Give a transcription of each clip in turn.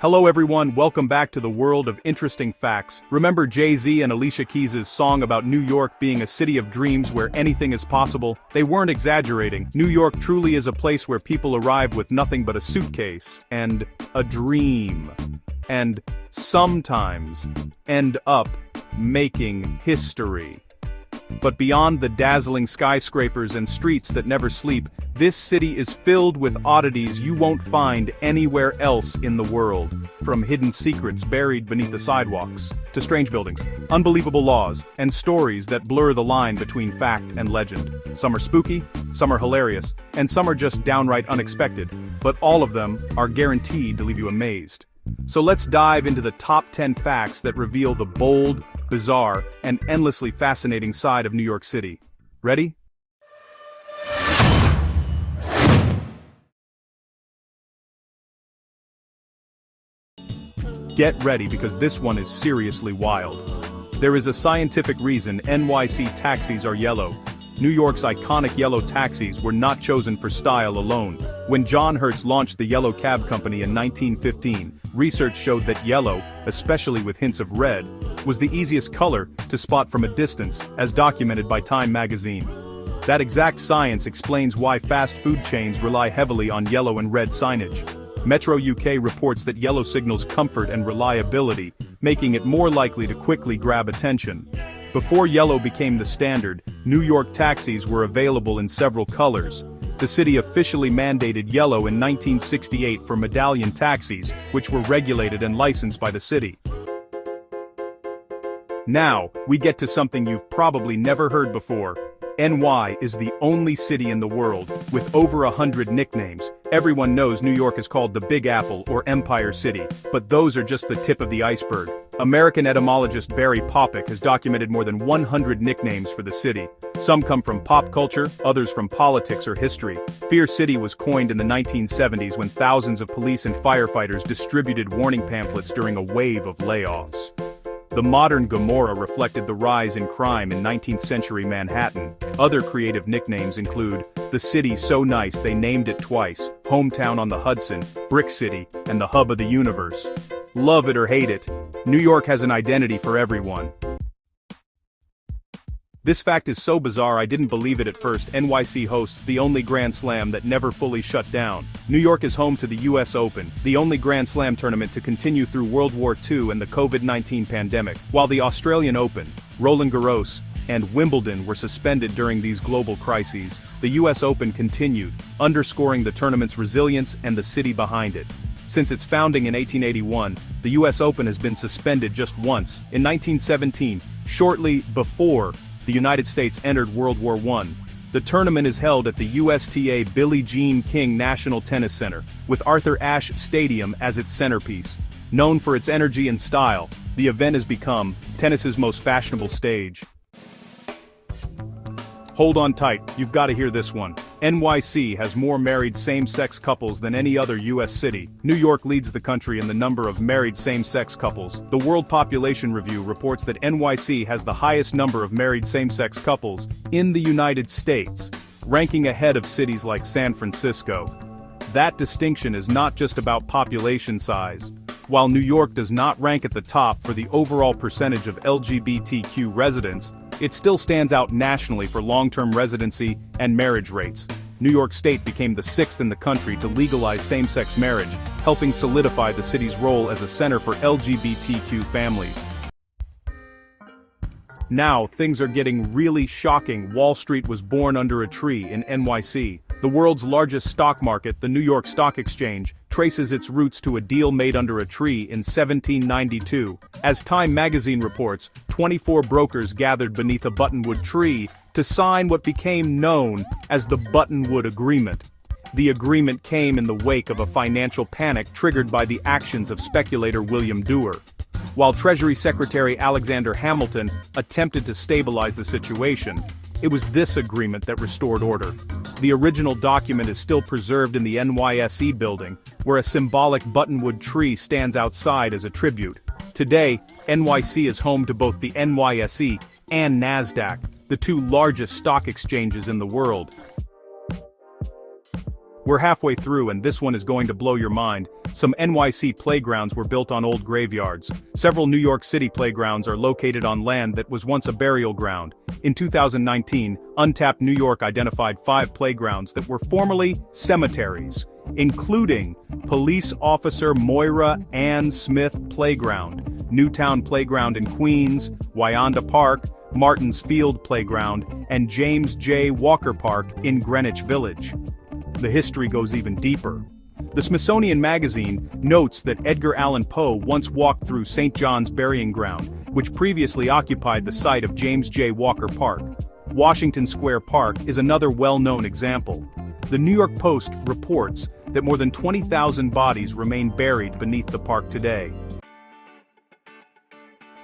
Hello everyone, welcome back to the world of interesting facts. Remember Jay-Z and Alicia Keys' song about New York being a city of dreams where anything is possible? They weren't exaggerating. New York truly is a place where people arrive with nothing but a suitcase and a dream. And sometimes end up making history. But beyond the dazzling skyscrapers and streets that never sleep, this city is filled with oddities you won't find anywhere else in the world. From hidden secrets buried beneath the sidewalks, to strange buildings, unbelievable laws, and stories that blur the line between fact and legend. Some are spooky, some are hilarious, and some are just downright unexpected, but all of them are guaranteed to leave you amazed. So let's dive into the top 10 facts that reveal the bold, bizarre, and endlessly fascinating side of New York City. Ready? Get ready because this one is seriously wild. There is a scientific reason NYC taxis are yellow. New York's iconic yellow taxis were not chosen for style alone. When John Hertz launched the Yellow Cab Company in 1915, research showed that yellow, especially with hints of red, was the easiest color to spot from a distance, as documented by Time magazine. That exact science explains why fast food chains rely heavily on yellow and red signage. Metro UK reports that yellow signals comfort and reliability, making it more likely to quickly grab attention. Before yellow became the standard, New York taxis were available in several colors. The city officially mandated yellow in 1968 for medallion taxis, which were regulated and licensed by the city. Now, we get to something you've probably never heard before. NY is the only city in the world with over 100 nicknames. Everyone knows New York is called the Big Apple or Empire City, but those are just the tip of the iceberg. American etymologist Barry Poppick has documented more than 100 nicknames for the city. Some come from pop culture, others from politics or history. Fear City was coined in the 1970s when thousands of police and firefighters distributed warning pamphlets during a wave of layoffs. The modern Gomorrah reflected the rise in crime in 19th century Manhattan. Other creative nicknames include the city so nice they named it twice, Hometown on the Hudson, Brick City, and the hub of the universe. Love it or hate it, New York has an identity for everyone. This fact is so bizarre I didn't believe it at first. NYC hosts the only Grand Slam that never fully shut down. New York is home to the US Open, the only Grand Slam tournament to continue through World War II and the COVID-19 pandemic, while the Australian Open, Roland Garros, and Wimbledon were suspended during these global crises. The US Open continued, underscoring the tournament's resilience and the city behind it. Since its founding in 1881, the US Open has been suspended just once, in 1917, shortly before the United States entered World War I. The tournament is held at the USTA Billie Jean King National Tennis Center, with Arthur Ashe Stadium as its centerpiece. Known for its energy and style, the event has become tennis's most fashionable stage. Hold on tight, you've got to hear this one. NYC has more married same-sex couples than any other US city. New York leads the country in the number of married same-sex couples. The World Population Review reports that NYC has the highest number of married same-sex couples in the United States, ranking ahead of cities like San Francisco. That distinction is not just about population size. While New York does not rank at the top for the overall percentage of LGBTQ residents, it still stands out nationally for long-term residency and marriage rates. New York State became the 6th in the country to legalize same-sex marriage, helping solidify the city's role as a center for LGBTQ families. Now, things are getting really shocking. Wall Street was born under a tree in NYC. The world's largest stock market, the New York Stock Exchange, traces its roots to a deal made under a tree in 1792. As Time magazine reports, 24 brokers gathered beneath a buttonwood tree to sign what became known as the Buttonwood Agreement. The agreement came in the wake of a financial panic triggered by the actions of speculator William Dewar. While Treasury Secretary Alexander Hamilton attempted to stabilize the situation, it was this agreement that restored order. The original document is still preserved in the NYSE building, where a symbolic buttonwood tree stands outside as a tribute. Today, NYC is home to both the NYSE and NASDAQ, the two largest stock exchanges in the world. We're halfway through and this one is going to blow your mind. Some NYC playgrounds were built on old graveyards. Several New York City playgrounds are located on land that was once a burial ground. In 2019, Untapped New York identified 5 playgrounds that were formerly cemeteries, including Police Officer Moira Ann Smith Playground, Newtown Playground in Queens, Wyandotte Park, Martins Field Playground, and James J. Walker Park in Greenwich Village. The history goes even deeper. The Smithsonian Magazine notes that Edgar Allan Poe once walked through St. John's Burying Ground, which previously occupied the site of James J. Walker Park. Washington Square Park is another well-known example. The New York Post reports that more than 20,000 bodies remain buried beneath the park today.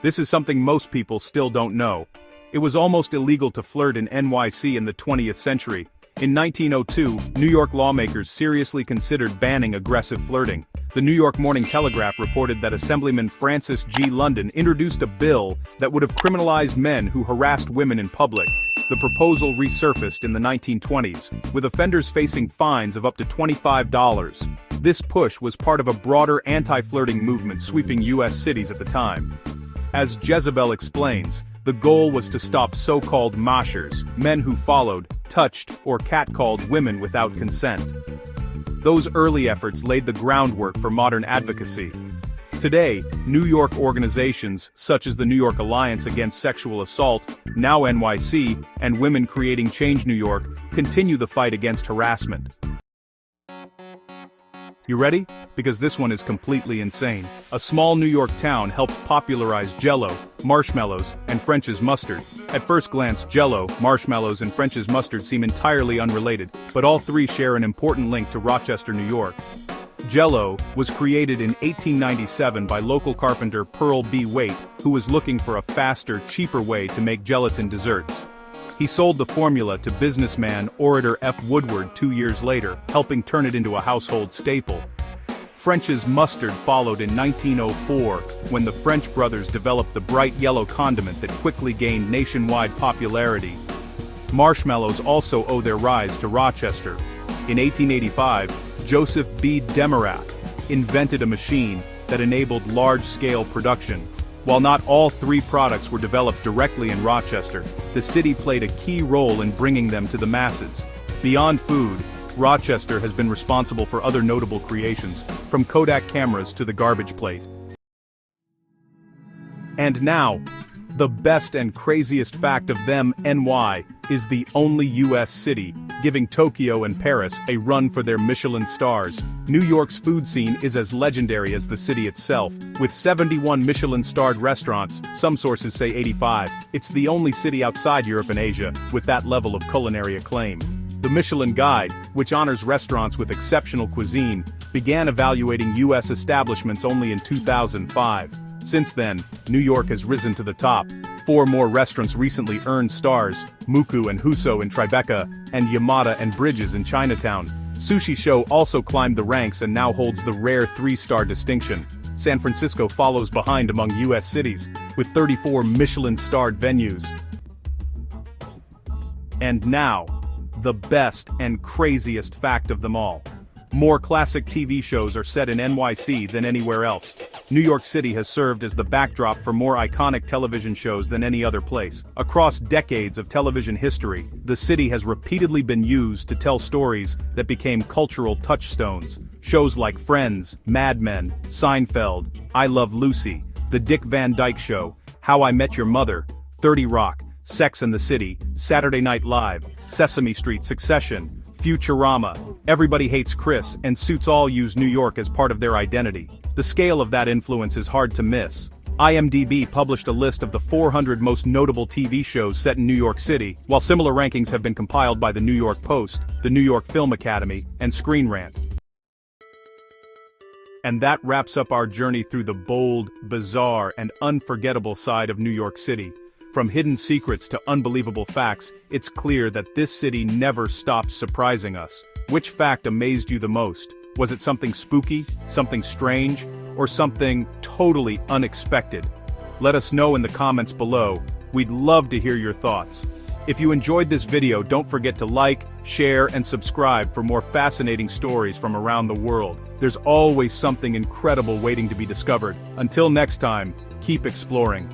This is something most people still don't know. It was almost illegal to flirt in NYC in the 20th century. In 1902, New York lawmakers seriously considered banning aggressive flirting. The New York Morning Telegraph reported that Assemblyman Francis G. London introduced a bill that would have criminalized men who harassed women in public. The proposal resurfaced in the 1920s, with offenders facing fines of up to $25. This push was part of a broader anti-flirting movement sweeping U.S. cities at the time. As Jezebel explains, the goal was to stop so-called moshers, men who followed, touched, or catcalled women without consent. Those early efforts laid the groundwork for modern advocacy. Today, New York organizations such as the New York Alliance Against Sexual Assault, now NYC, and Women Creating Change New York, continue the fight against harassment. You ready? Because this one is completely insane. A small New York town helped popularize Jell-O, marshmallows, and French's mustard. At first glance, Jell-O, marshmallows, and French's mustard seem entirely unrelated, but all three share an important link to Rochester, New York. Jell-O was created in 1897 by local carpenter Pearl B. Waite, who was looking for a faster, cheaper way to make gelatin desserts. He sold the formula to businessman Orator F. Woodward 2 years later, helping turn it into a household staple. French's mustard followed in 1904, when the French brothers developed the bright yellow condiment that quickly gained nationwide popularity. Marshmallows also owe their rise to Rochester. In 1885, Joseph B. Demarath invented a machine that enabled large-scale production. While not all 3 products were developed directly in Rochester, the city played a key role in bringing them to the masses. Beyond food, Rochester has been responsible for other notable creations, from Kodak cameras to the garbage plate. And now, the best and craziest fact of them, NY, is the only US city, giving Tokyo and Paris a run for their Michelin stars. New York's food scene is as legendary as the city itself. With 71 Michelin-starred restaurants, some sources say 85, it's the only city outside Europe and Asia with that level of culinary acclaim. The Michelin Guide, which honors restaurants with exceptional cuisine, began evaluating US establishments only in 2005. Since then, New York has risen to the top. 4 more restaurants recently earned stars: Muku and Huso in Tribeca, and Yamada and Bridges in Chinatown. Sushi Show also climbed the ranks and now holds the rare 3-star distinction. San Francisco follows behind among US cities, with 34 Michelin-starred venues. And now, the best and craziest fact of them all. More classic TV shows are set in NYC than anywhere else. New York City has served as the backdrop for more iconic television shows than any other place. Across decades of television history, the city has repeatedly been used to tell stories that became cultural touchstones. Shows like Friends, Mad Men, Seinfeld, I Love Lucy, The Dick Van Dyke Show, How I Met Your Mother, 30 Rock, Sex and the City, Saturday Night Live, Sesame Street, Succession, Futurama, Everybody Hates Chris, and Suits all use New York as part of their identity. The scale of that influence is hard to miss. IMDb published a list of the 400 most notable TV shows set in New York City, while similar rankings have been compiled by the New York Post, the New York Film Academy, and Screen Rant. And that wraps up our journey through the bold, bizarre, and unforgettable side of New York City. From hidden secrets to unbelievable facts, it's clear that this city never stops surprising us. Which fact amazed you the most? Was it something spooky, something strange, or something totally unexpected? Let us know in the comments below. We'd love to hear your thoughts. If you enjoyed this video, don't forget to like, share, and subscribe for more fascinating stories from around the world. There's always something incredible waiting to be discovered. Until next time, keep exploring.